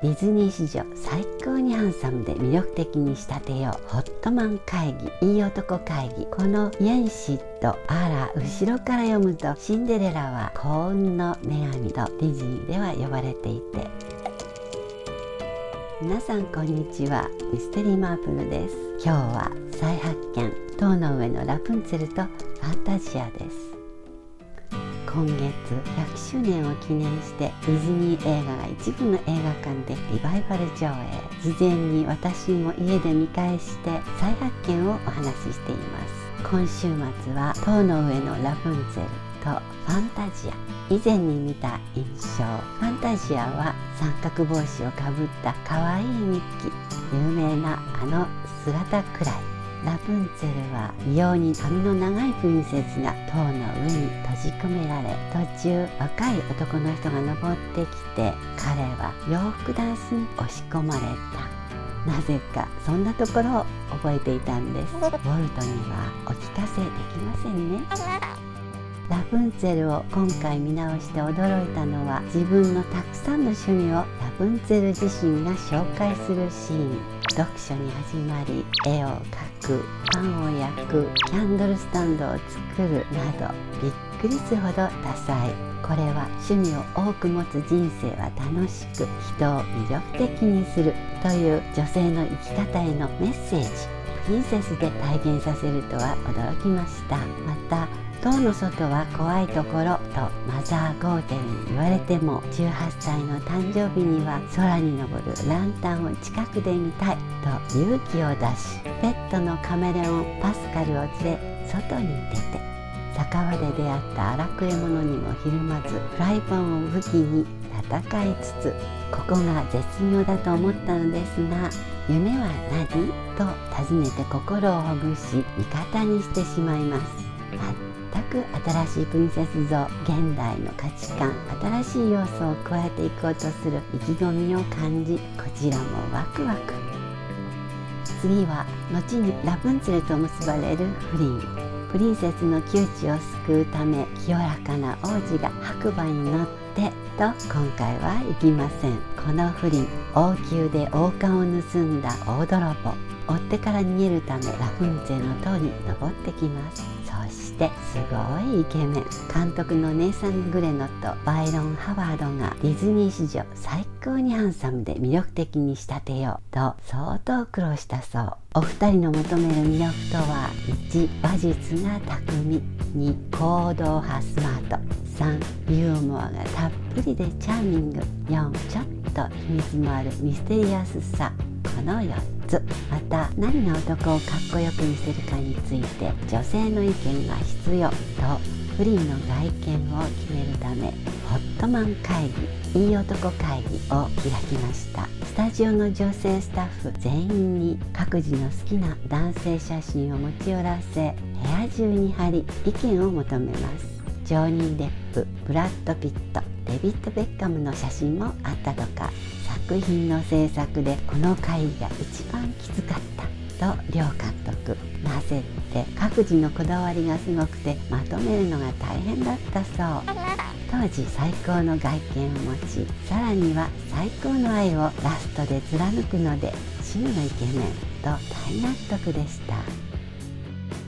ディズニー史上最高にハンサムで魅力的に仕立てようホットマン会議、いい男会議。このイエンシッド、後ろから読むとシンデレラは幸運の女神とディズニーでは呼ばれていて、皆さんこんにちは、ミステリーマープルです。今日は再発見、塔の上のラプンツェルとファンタジアです。今月100周年を記念してディズニー映画が一部の映画館でリバイバル上映。事前に私も家で見返して再発見をお話ししています。今週末は塔の上のラプンツェルとファンタジア。以前に見た印象、ファンタジアは三角帽子をかぶったかわいいミッキー、有名なあの姿くらい。ラプンツェルは異様に髪の長いプリンセスが塔の上に閉じ込められ、途中若い男の人が登ってきて、彼は洋服ダンスに押し込まれた。なぜかそんなところを覚えていたんです。ウォルトにはお聞かせできませんね。ラプンツェルを今回見直して驚いたのは、自分のたくさんの趣味をラプンツェル自身が紹介するシーン。読書に始まり、絵を描く、パンを焼く、キャンドルスタンドを作るなど、びっくりするほど多彩。これは趣味を多く持つ人生は楽しく、人を魅力的にするという女性の生き方へのメッセージ。プリンセスで体現させるとは驚きました。また塔の外は怖いところとマザー・ゴーテルに言われても、18歳の誕生日には空に昇るランタンを近くで見たいと勇気を出し、ペットのカメレオンパスカルを連れ外に出て、酒場で出会った荒くれ者にもひるまず、フライパンを武器に戦いつつ、ここが絶妙だと思ったのですが、夢は何と尋ねて心をほぐし味方にしてしまいます。全く新しいプリンセス像、現代の価値観、新しい要素を加えていこうとする意気込みを感じ、こちらもワクワク。次は後にラプンツェルと結ばれる不倫。プリンセスの窮地を救うため、清らかな王子が白馬に乗ってと今回は行きません。この不倫、王宮で王冠を盗んだ大泥棒、追ってから逃げるためラプンツェルの塔に登ってきます。そしてすごいイケメン、監督のネイサン・グレノとバイロン・ハワードがディズニー史上最高にハンサムで魅力的に仕立てようと相当苦労したそう。お二人の求める魅力とは、1、馬術が巧み、2、行動派スマート、3、ユーモアがたっぷりでチャーミング、4、ちょっと秘密もあるミステリアスさ。この4つ。また何が男をかっこよく見せるかについて女性の意見が必要と、不倫の外見を決めるためホットマン会議、いい男会議を開きました。スタジオの女性スタッフ全員に各自の好きな男性写真を持ち寄らせ、部屋中に貼り意見を求めます。ジョニー・デップ、ブラッド・ピット、デビッド・ベッカムの写真もあったとか。作品の制作でこの会議が一番きつかったと両監督。なぜって各自のこだわりがすごくてまとめるのが大変だったそう。当時最高の外見を持ち、さらには最高の愛をラストで貫くので真のイケメンと大納得でした。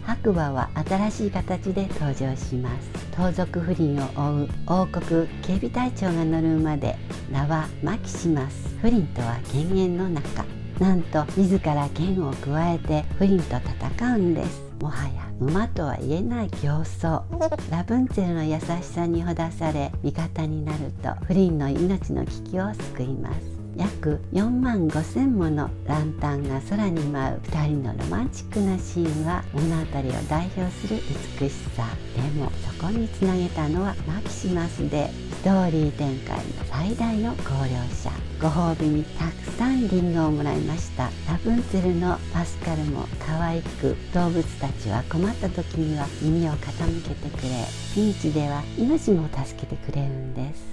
白馬は新しい形で登場します。盗賊不倫を追う王国警備隊長が乗る馬で、名はマキシマス。不倫とは犬猿の仲。なんと自ら剣を加えて不倫と戦うんです。もはや馬とは言えない競争。ラプンツェルの優しさにほだされ味方になると、不倫の命の危機を救います。約4万5,000ものランタンが空に舞う2人のロマンチックなシーンは物語を代表する美しさ。でもそこにつなげたのはマキシマスで、ストーリー展開の最大の功労者。ご褒美にたくさんリンゴをもらいました。ラプンツェルのパスカルも可愛く、動物たちは困った時には耳を傾けてくれ、ピンチでは命も助けてくれるんです。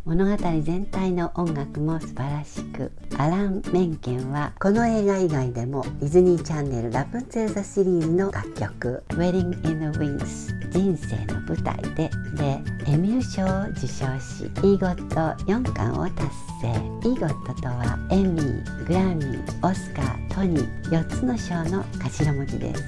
物語全体の音楽も素晴らしく、アラン・メンケンはこの映画以外でもディズニーチャンネルラプンツェルザシリーズの楽曲「Wedding in the Wings」人生の舞台でエミュー賞を受賞し、EGOT 4冠を達成。EGOT とはエミー、グラミー、オスカー、トニー4つの賞の頭文字です。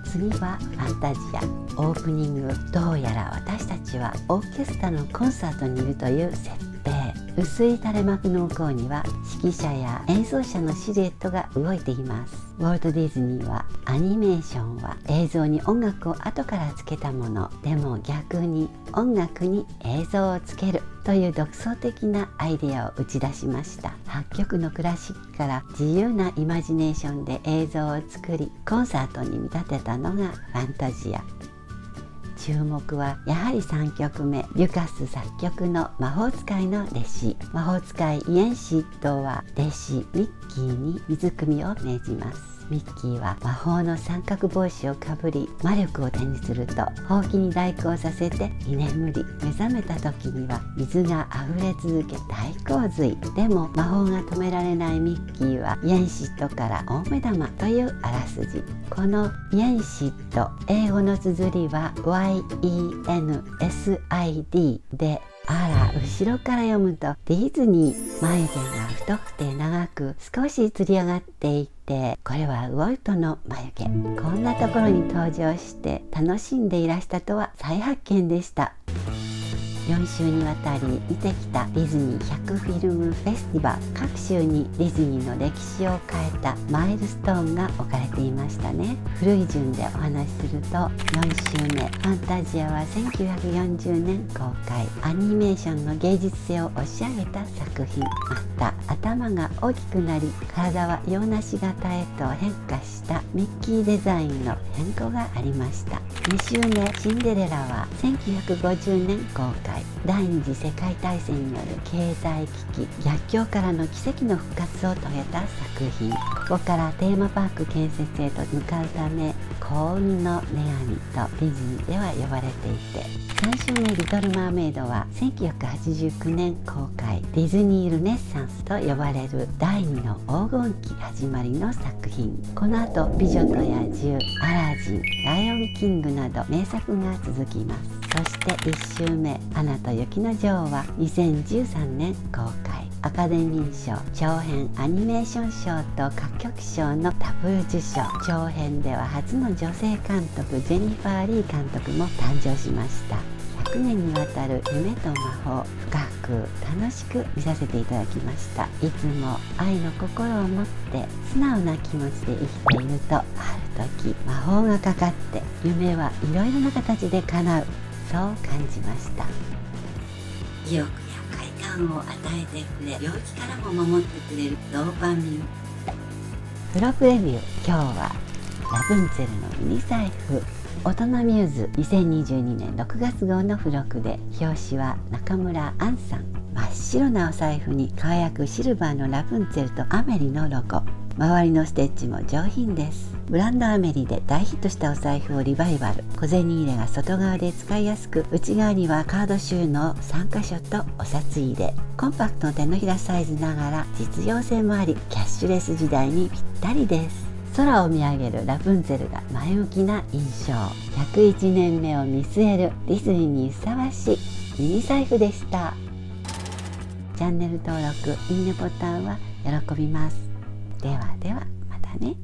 次はファンタジア。オープニング、どうやら私たちはオーケストラのコンサートにいるという設定。薄い垂れ幕の向こうには指揮者や演奏者のシルエットが動いています。ウォルト・ディズニーはアニメーションは映像に音楽を後からつけたもの、でも逆に音楽に映像をつけるという独創的なアイデアを打ち出しました。8曲のクラシックから自由なイマジネーションで映像を作り、コンサートに見立てたのがファンタジア。注目はやはり3曲目、リュカス作曲の魔法使いの弟子。魔法使いイエンシッドは弟子ミッキーに水汲みを命じます。ミッキーは魔法の三角帽子をかぶり、魔力を手にするとほうきに細工をさせて居眠り、目覚めた時には水が溢れ続け大洪水。でも魔法が止められないミッキーはイエンシッドから大目玉というあらすじ。このイエンシッド、英語の綴りは YENSID で、あら、後ろから読むとディズニー。眉毛が太くて長く少しつり上がっていて、これはウォルトの眉毛。こんなところに登場して楽しんでいらしたとは再発見でした。4週にわたり見てきたディズニー100フィルムフェスティバル。各週にディズニーの歴史を変えたマイルストーンが置かれていましたね。古い順でお話しすると、4週目ファンタジアは1940年公開。アニメーションの芸術性を押し上げた作品。また頭が大きくなり体は洋梨型へと変化したミッキーデザインの変更がありました。2週目シンデレラは1950年公開。第二次世界大戦による経済危機、逆境からの奇跡の復活を遂げた作品。ここからテーマパーク建設へと向かうため、幸運の女神とディズニーでは呼ばれていて、3週目リトル・マーメイドは1989年公開。ディズニールネッサンスと呼ばれる第2の黄金期始まりの作品。この後美女と野獣、アラジン、ライオンキングなど名作が続きます。そして1週目アナと雪の女王は2013年公開。アカデミー賞長編アニメーション賞と歌曲賞のダブル受賞。長編では初の女性監督ジェニファー・リー監督も誕生しました。100年にわたる夢と魔法、深く楽しく見させていただきました。いつも愛の心を持って素直な気持ちで生きていると、ある時魔法がかかって夢はいろいろな形で叶う、そう感じました。意欲や快感を与えてくれ、病気からも守ってくれるドーパミン。付録レビュー。今日はラプンツェルのミニ財布。大人ミューズ2022年6月号の付録で、表紙は中村杏さん。真っ白なお財布に輝くシルバーのラプンツェルとアメリのロゴ。周りのステッチも上品です。ブランドアメリで大ヒットしたお財布をリバイバル。小銭入れが外側で使いやすく、内側にはカード収納3箇所とお札入れ。コンパクトの手のひらサイズながら実用性もあり、キャッシュレス時代にぴったりです。空を見上げるラプンツェルが前向きな印象。101年目を見据えるディズニーにふさわしいミニ財布でした。チャンネル登録、いいねボタンは喜びます。ではではまたね。